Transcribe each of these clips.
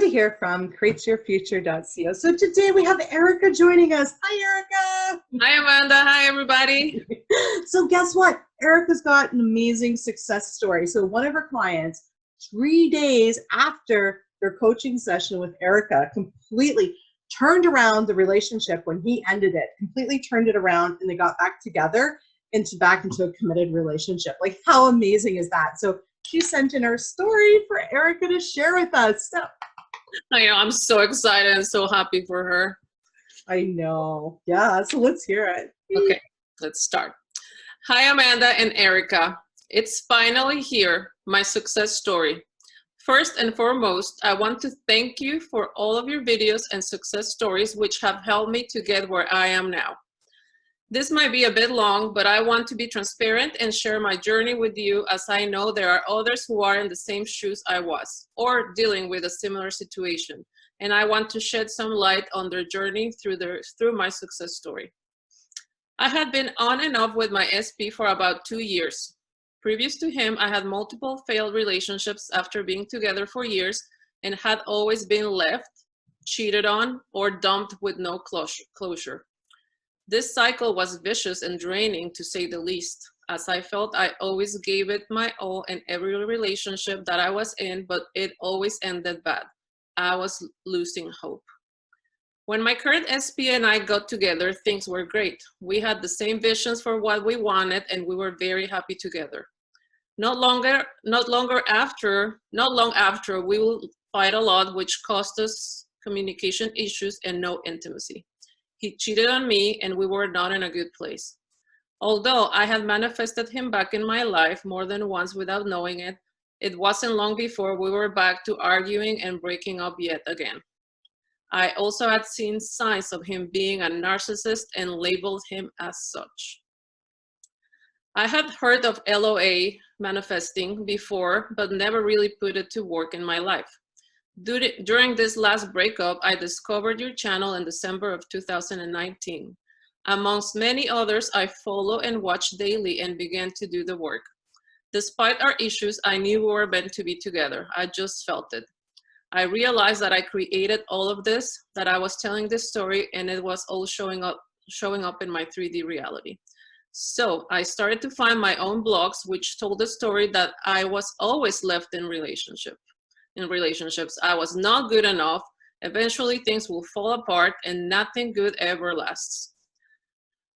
Gabi here from createsyourfuture.co. So today we have Erika joining us. Hi, Erika. Hi, Amanda. Hi, everybody. So guess what? Erika's got an amazing success story. So one of her clients, 3 days after their coaching session with Erika, completely turned around the relationship when he ended it, completely turned it around, and they got back together back into a committed relationship. Like, how amazing is that? So she sent in her story for Erika to share with us. So, I know, I'm so excited and so happy for her. I know. Yeah, so let's hear it. Okay, let's start. Hi, Amanda and Erika. It's finally here, my success story. First and foremost, I want to thank you for all of your videos and success stories which have helped me to get where I am now. This might be a bit long, but I want to be transparent and share my journey with you, as I know there are others who are in the same shoes I was or dealing with a similar situation. And I want to shed some light on their journey through my success story. I had been on and off with my SP for about 2 years. Previous to him, I had multiple failed relationships after being together for years and had always been left, cheated on, or dumped with no closure. This cycle was vicious and draining, to say the least, as I felt I always gave it my all in every relationship that I was in, but it always ended bad. I was losing hope. When my current SP and I got together, things were great. We had the same visions for what we wanted, and we were very happy together. Not long after, we will fight a lot, which cost us communication issues and no intimacy. He cheated on me, and we were not in a good place. Although I had manifested him back in my life more than once without knowing it, it wasn't long before we were back to arguing and breaking up yet again. I also had seen signs of him being a narcissist and labeled him as such. I had heard of LOA manifesting before, but never really put it to work in my life. During this last breakup, I discovered your channel in December of 2019. Amongst many others, I follow and watch daily and began to do the work. Despite our issues, I knew we were meant to be together. I just felt it. I realized that I created all of this, that I was telling this story, and it was all showing up in my 3D reality. So I started to find my own blogs, which told the story that I was always left in relationships. I was not good enough. Eventually things will fall apart and nothing good ever lasts.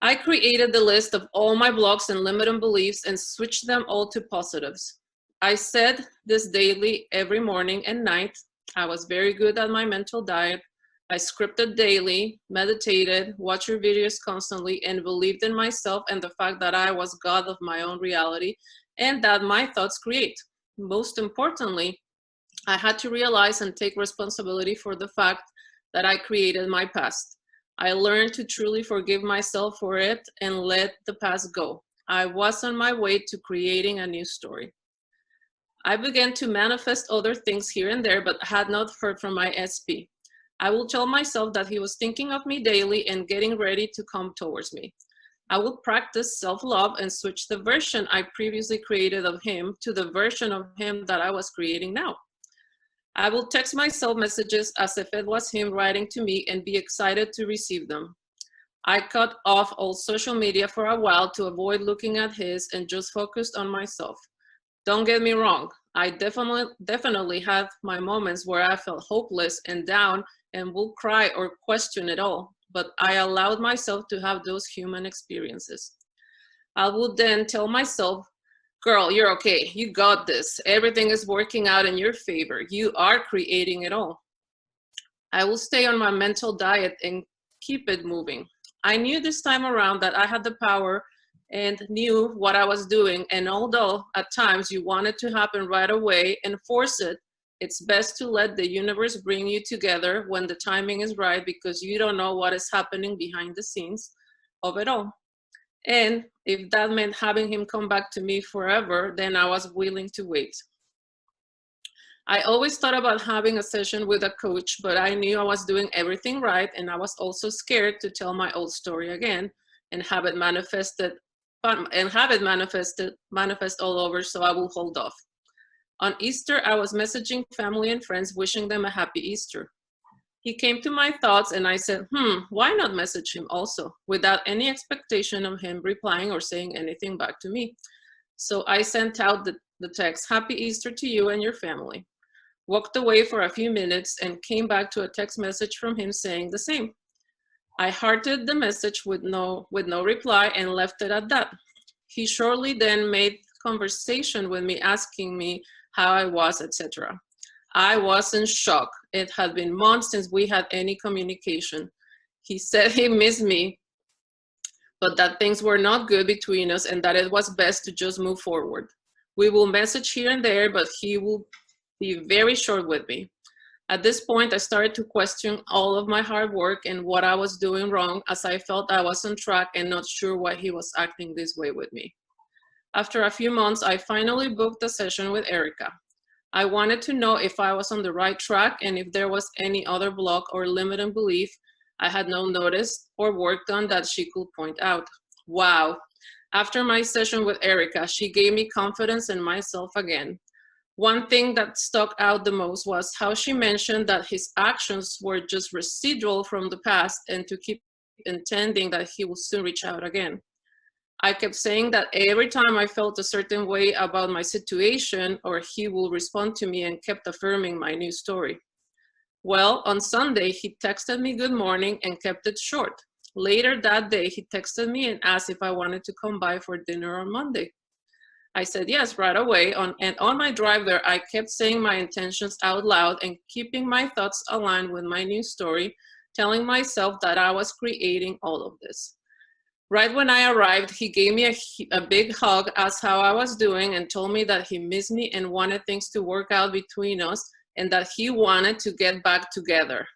I created the list of all my blocks and limiting beliefs and switched them all to positives. I said this daily, every morning and night. I was very good at my mental diet. I scripted daily, meditated, watched your videos constantly, and believed in myself and the fact that I was God of my own reality and that my thoughts create. Most importantly, I had to realize and take responsibility for the fact that I created my past. I learned to truly forgive myself for it and let the past go. I was on my way to creating a new story. I began to manifest other things here and there, but had not heard from my SP. I will tell myself that he was thinking of me daily and getting ready to come towards me. I will practice self-love and switch the version I previously created of him to the version of him that I was creating now. I will text myself messages as if it was him writing to me and be excited to receive them. I cut off all social media for a while to avoid looking at his and just focused on myself. Don't get me wrong, I definitely had my moments where I felt hopeless and down and will cry or question it all, but I allowed myself to have those human experiences. I would then tell myself, girl, you're okay. You got this. Everything is working out in your favor. You are creating it all. I will stay on my mental diet and keep it moving. I knew this time around that I had the power and knew what I was doing. And although at times you want it to happen right away and force it, it's best to let the universe bring you together when the timing is right, because you don't know what is happening behind the scenes of it all. And if that meant having him come back to me forever, then I was willing to wait. I always thought about having a session with a coach, but I knew I was doing everything right, and I was also scared to tell my old story again and have it manifest all over, so I will hold off. On Easter, I was messaging family and friends, wishing them a happy Easter. He came to my thoughts and I said, why not message him also, without any expectation of him replying or saying anything back to me. So I sent out the text, happy Easter to you and your family. Walked away for a few minutes and came back to a text message from him saying the same. I hearted the message with no reply and left it at that. He shortly then made conversation with me, asking me how I was, etc. I was in shock. It had been months since we had any communication. He said he missed me, but that things were not good between us and that it was best to just move forward. We will message here and there, but he will be very short with me. At this point, I started to question all of my hard work and what I was doing wrong, as I felt I was on track and not sure why he was acting this way with me. After a few months, I finally booked a session with Erika. I wanted to know if I was on the right track and if there was any other block or limiting belief I had not noticed or worked on that she could point out. Wow. After my session with Erika, she gave me confidence in myself again. One thing that stuck out the most was how she mentioned that his actions were just residual from the past and to keep intending that he will soon reach out again. I kept saying that every time I felt a certain way about my situation, or he will respond to me, and kept affirming my new story. Well, on Sunday, he texted me good morning and kept it short. Later that day, he texted me and asked if I wanted to come by for dinner on Monday. I said yes right away, and on my drive there, I kept saying my intentions out loud and keeping my thoughts aligned with my new story, telling myself that I was creating all of this. Right when I arrived, he gave me a big hug, asked how I was doing, and told me that he missed me and wanted things to work out between us and that he wanted to get back together.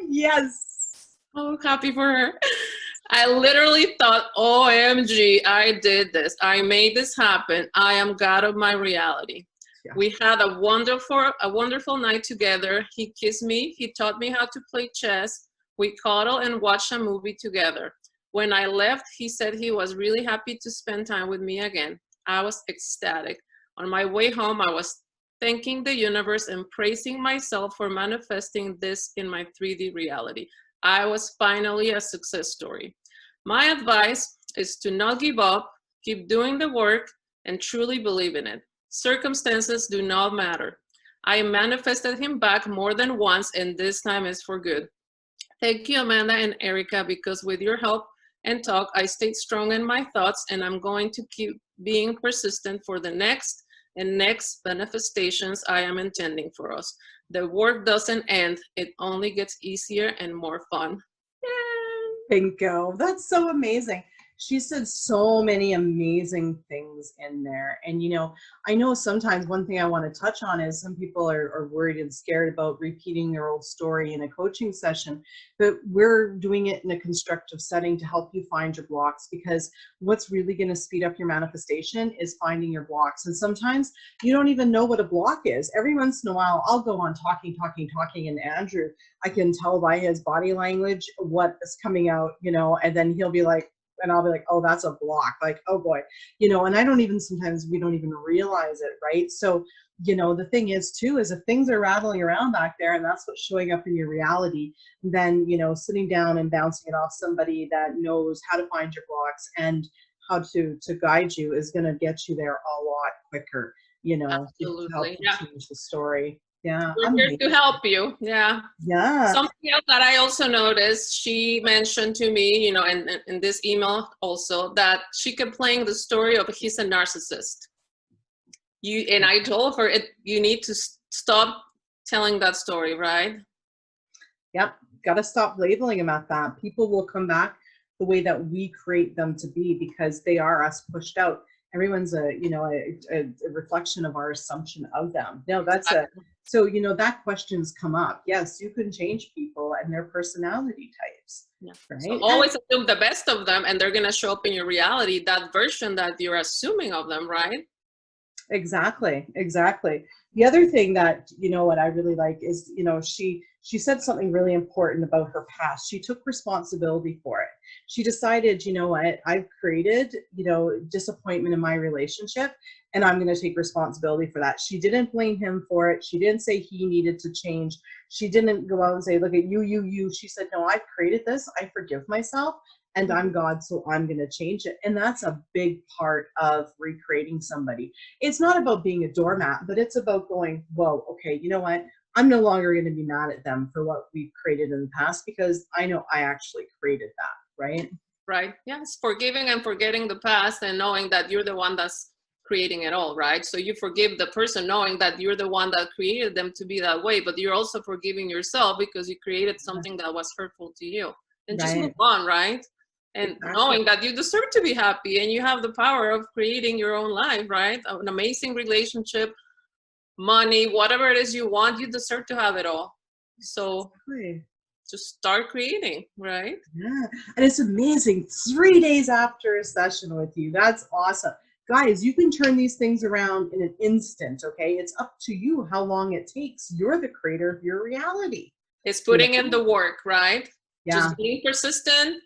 Yes. Oh, happy for her. I literally thought, OMG, I did this. I made this happen. I am God of my reality. Yeah. We had a wonderful night together. He kissed me. He taught me how to play chess. We cuddled and watched a movie together. When I left, he said he was really happy to spend time with me again. I was ecstatic. On my way home, I was thanking the universe and praising myself for manifesting this in my 3D reality. I was finally a success story. My advice is to not give up, keep doing the work, and truly believe in it. Circumstances do not matter. I manifested him back more than once, and this time is for good. Thank you, Amanda and Erika, because with your help and talk, I stayed strong in my thoughts, and I'm going to keep being persistent for the next manifestations I am intending for us. The work doesn't end. It only gets easier and more fun. Yay. Bingo. That's so amazing. She said so many amazing things in there. And, you know, I know sometimes one thing I want to touch on is some people are worried and scared about repeating their old story in a coaching session, but we're doing it in a constructive setting to help you find your blocks, because what's really going to speed up your manifestation is finding your blocks. And sometimes you don't even know what a block is. Every once in a while, I'll go on talking, and Andrew, I can tell by his body language what is coming out, you know, and then he'll be like, and I'll be like, oh, that's a block. Like, oh boy, you know, and sometimes we don't even realize it, right? So, you know, the thing is too, is if things are rattling around back there and that's what's showing up in your reality, then, you know, sitting down and bouncing it off somebody that knows how to find your blocks and how to guide you is going to get you there a lot quicker, you know, Absolutely. to help you change the story. Yeah. We're here to help you. Yeah. Yeah. Something else that I also noticed, she mentioned to me, you know, and in this email also, that she kept playing the story of he's a narcissist. And I told her, you need to stop telling that story, right? Yep. Got to stop labeling them at that. People will come back the way that we create them to be, because they are us pushed out. Everyone's a reflection of our assumption of them. No, so, you know, that question's come up. Yes, you can change people and their personality types. Yeah. Right? So always assume the best of them, and they're going to show up in your reality, that version that you're assuming of them, right? Exactly. The other thing that, you know, what I really like is, you know, she said something really important about her past. She took responsibility for it. she decided, you know what, I've created, you know, disappointment in my relationship, and I'm going to take responsibility for that. She didn't blame him for it. She didn't say he needed to change. She didn't go out and say, look at you. She said, no, I've created this. I forgive myself, and I'm God, so I'm going to change it. And that's a big part of recreating somebody. It's not about being a doormat, but it's about going, whoa, okay, you know what? I'm no longer going to be mad at them for what we've created in the past, because I know I actually created that, right? Right. Yes. Forgiving and forgetting the past and knowing that you're the one that's creating it all, right? So you forgive the person knowing that you're the one that created them to be that way, but you're also forgiving yourself because you created something that was hurtful to you. And just move on, right? And knowing that you deserve to be happy and you have the power of creating your own life, right? An amazing relationship, money, whatever it is you want, you deserve to have it all. So just start creating, right? Yeah. And it's amazing. 3 days after a session with you. That's awesome. Guys, you can turn these things around in an instant, okay? It's up to you how long it takes. You're the creator of your reality. It's putting in the work, right? Yeah. Just being persistent,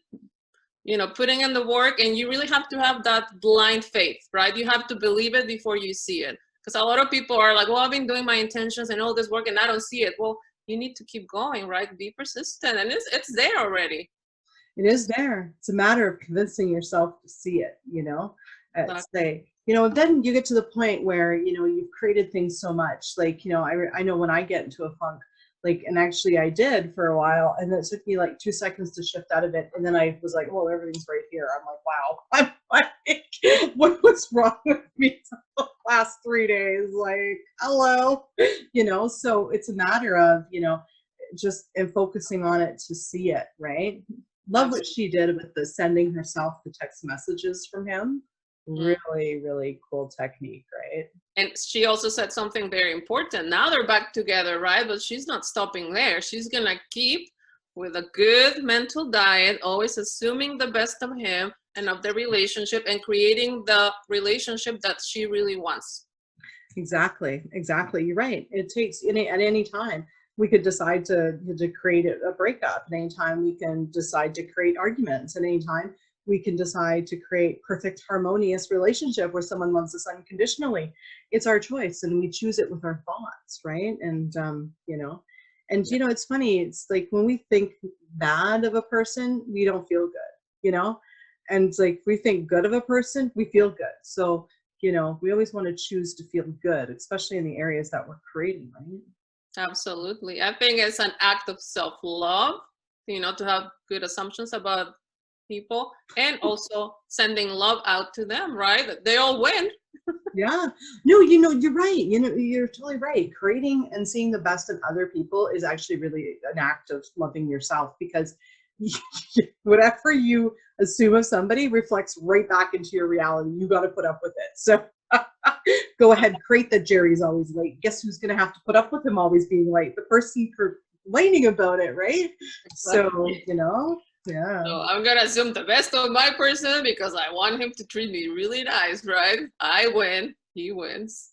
you know, putting in the work, and you really have to have that blind faith, right? You have to believe it before you see it. Because a lot of people are like, well, I've been doing my intentions and all this work and I don't see it. Well, you need to keep going, right? Be persistent, and it's there already. It is there. It's a matter of convincing yourself to see it, you know? Say, you know, then you get to the point where, you know, you've created things so much. Like, you know, I know when I get into a funk, like, and actually I did for a while, and it took me like 2 seconds to shift out of it. And then I was like, well, everything's right here. I'm like, wow, I'm like, what was wrong with me the last 3 days? Like, hello, you know? So it's a matter of, you know, just and focusing on it to see it, right? Love what she did with the sending herself the text messages from him. Really, really cool technique, right? And she also said something very important. Now they're back together, right? But she's not stopping there. She's gonna keep with a good mental diet, always assuming the best of him and of the relationship, and creating the relationship that she really wants. Exactly. You're right. It takes at any time we could decide to create a breakup. At any time we can decide to create arguments. At any time we can decide to create perfect harmonious relationship where someone loves us unconditionally. It's our choice, and we choose it with our thoughts, right? And you know, and you know, it's funny. It's like when we think bad of a person, we don't feel good, you know, and it's like we think good of a person, we feel good. So you know, we always want to choose to feel good, especially in the areas that we're creating, right? Absolutely. I think it's an act of self-love, you know, to have good assumptions about people, and also sending love out to them, right? They all win. Yeah. No, you know, you're right. You know, you're totally right. Creating and seeing the best in other people is actually really an act of loving yourself, because whatever you assume of somebody reflects right back into your reality. You got to put up with it. So go ahead, create that Jerry's always late. Guess who's going to have to put up with him always being late? The person complaining about it, right? Exactly. So, you know, yeah. So I'm going to assume the best of my person because I want him to treat me really nice, right? I win, he wins.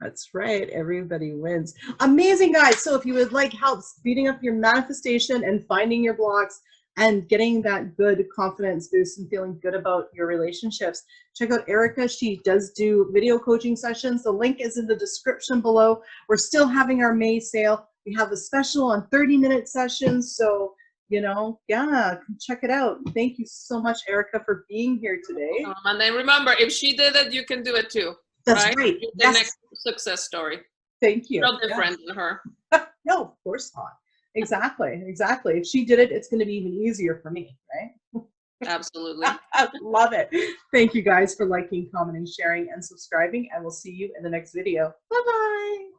That's right. Everybody wins. Amazing, guys. So if you would like help speeding up your manifestation and finding your blocks and getting that good confidence boost and feeling good about your relationships, check out Erika. She does do video coaching sessions. The link is in the description below. We're still having our May sale. We have a special on 30-minute sessions. So, you know, yeah, check it out. Thank you so much, Erika, for being here today. And then remember, if she did it, you can do it too. That's right. The next success story. Thank you. No different than her. No, of course not. Exactly. If she did it, it's going to be even easier for me, right? Absolutely. I love it. Thank you guys for liking, commenting, sharing, and subscribing, and we'll see you in the next video. Bye-bye.